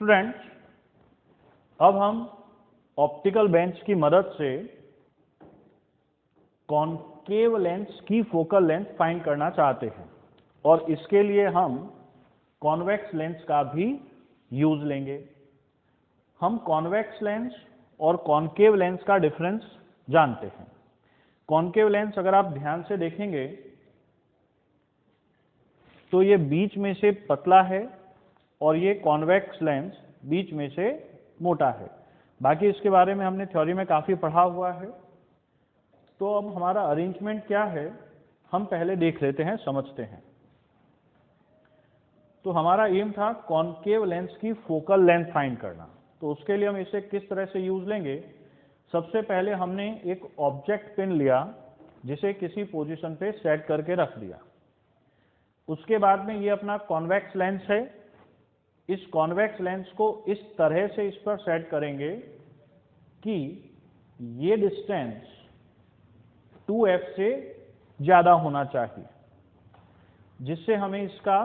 Students, अब हम optical bench की मदद से कॉनकेव लेंस की फोकल लेंथ फाइंड करना चाहते हैं और इसके लिए हम कॉन्वेक्स लेंस का भी यूज लेंगे। हम कॉन्वेक्स लेंस और कॉनकेव लेंस का डिफरेंस जानते हैं। कॉनकेव लेंस अगर आप ध्यान से देखेंगे तो ये बीच में से पतला है और ये कॉन्वेक्स लेंस बीच में से मोटा है। बाकी इसके बारे में हमने थ्योरी में काफ़ी पढ़ा हुआ है। तो अब हमारा अरेंजमेंट क्या है हम पहले देख लेते हैं, समझते हैं। तो हमारा एम था कॉनकेव लेंस की फोकल लेंथ फाइंड करना। तो उसके लिए हम इसे किस तरह से यूज लेंगे। सबसे पहले हमने एक ऑब्जेक्ट पिन लिया जिसे किसी पोजीशन पे सेट करके रख दिया। उसके बाद में ये अपना कॉन्वेक्स लेंस है। इस कॉन्वेक्स लेंस को इस तरह से इस पर सेट करेंगे कि ये डिस्टेंस 2f से ज्यादा होना चाहिए, जिससे हमें इसका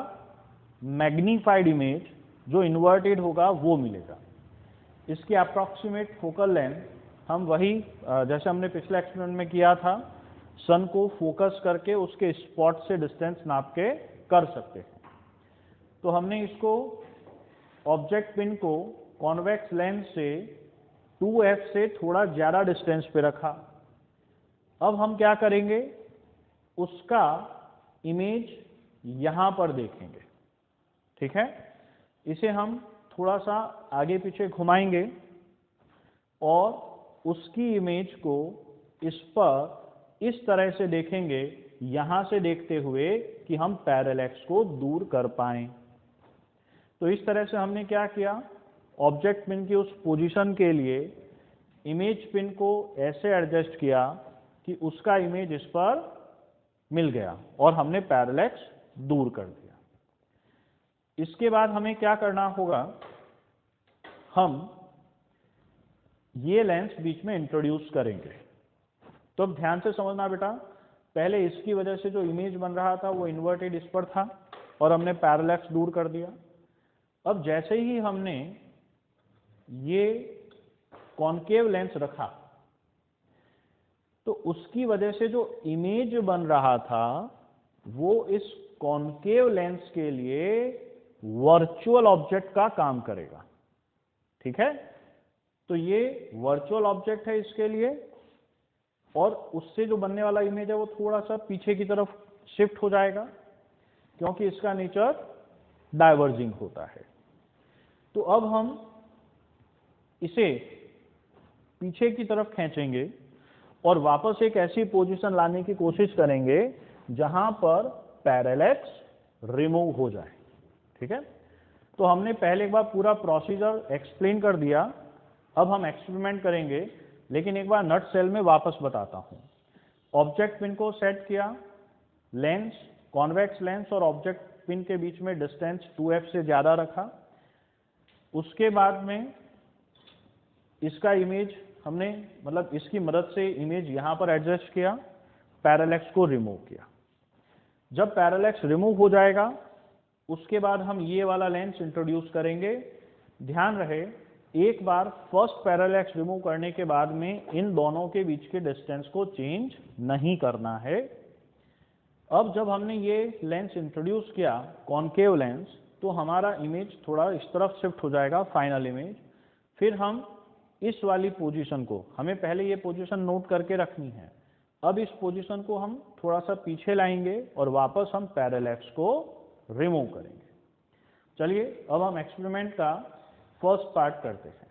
मैग्नीफाइड इमेज जो इन्वर्टेड होगा वो मिलेगा। इसकी अप्रॉक्सीमेट फोकल लेंथ हम वही जैसे हमने पिछले एक्सपेरिमेंट में किया था, सन को फोकस करके उसके स्पॉट से डिस्टेंस नाप के कर सकते हैं। तो हमने इसको ऑब्जेक्ट पिन को कॉन्वेक्स लेंस से 2f से थोड़ा ज्यादा डिस्टेंस पे रखा। अब हम क्या करेंगे, उसका इमेज यहां पर देखेंगे। ठीक है, इसे हम थोड़ा सा आगे पीछे घुमाएंगे और उसकी इमेज को इस पर इस तरह से देखेंगे, यहां से देखते हुए कि हम पैरेलैक्स को दूर कर पाएं। तो इस तरह से हमने क्या किया, ऑब्जेक्ट पिन की उस पोजीशन के लिए इमेज पिन को ऐसे एडजस्ट किया कि उसका इमेज इस पर मिल गया और हमने पैरेलैक्स दूर कर दिया। इसके बाद हमें क्या करना होगा, हम ये लेंस बीच में इंट्रोड्यूस करेंगे। तो अब ध्यान से समझना बेटा, पहले इसकी वजह से जो इमेज बन रहा था वो इन्वर्टेड इस पर था और हमने पैरेलैक्स दूर कर दिया। अब जैसे ही हमने ये कॉनकेव लेंस रखा तो उसकी वजह से जो इमेज बन रहा था वो इस कॉनकेव लेंस के लिए वर्चुअल ऑब्जेक्ट का काम करेगा। ठीक है, तो ये वर्चुअल ऑब्जेक्ट है इसके लिए, और उससे जो बनने वाला इमेज है वो थोड़ा सा पीछे की तरफ शिफ्ट हो जाएगा क्योंकि इसका नेचर डाइवर्जिंग होता है। तो अब हम इसे पीछे की तरफ खींचेंगे और वापस एक ऐसी पोजीशन लाने की कोशिश करेंगे जहां पर पैरेलैक्स रिमूव हो जाए। ठीक है, तो हमने पहले एक बार पूरा प्रोसीजर एक्सप्लेन कर दिया। अब हम एक्सपेरिमेंट करेंगे, लेकिन एक बार नट सेल में वापस बताता हूं। ऑब्जेक्ट पिन को सेट किया, लेंस कॉन्वेक्स लेंस और ऑब्जेक्ट पिन के बीच में डिस्टेंस 2f से ज्यादा रखा। उसके बाद में इसका इमेज हमने मतलब इसकी मदद से इमेज यहां पर एडजस्ट किया, पैरेलैक्स को रिमूव किया। जब पैरेलैक्स रिमूव हो जाएगा उसके बाद हम ये वाला लेंस इंट्रोड्यूस करेंगे। ध्यान रहे, एक बार फर्स्ट पैरेलैक्स रिमूव करने के बाद में इन दोनों के बीच के डिस्टेंस को चेंज नहीं करना है। अब जब हमने ये लेंस इंट्रोड्यूस किया कॉनकेव लेंस, तो हमारा इमेज थोड़ा इस तरफ शिफ्ट हो जाएगा, फाइनल इमेज। फिर हम इस वाली पोजीशन को, हमें पहले ये पोजीशन नोट करके रखनी है, अब इस पोजीशन को हम थोड़ा सा पीछे लाएंगे और वापस हम पैरेलैक्स को रिमूव करेंगे। चलिए अब हम एक्सपेरिमेंट का फर्स्ट पार्ट करते हैं।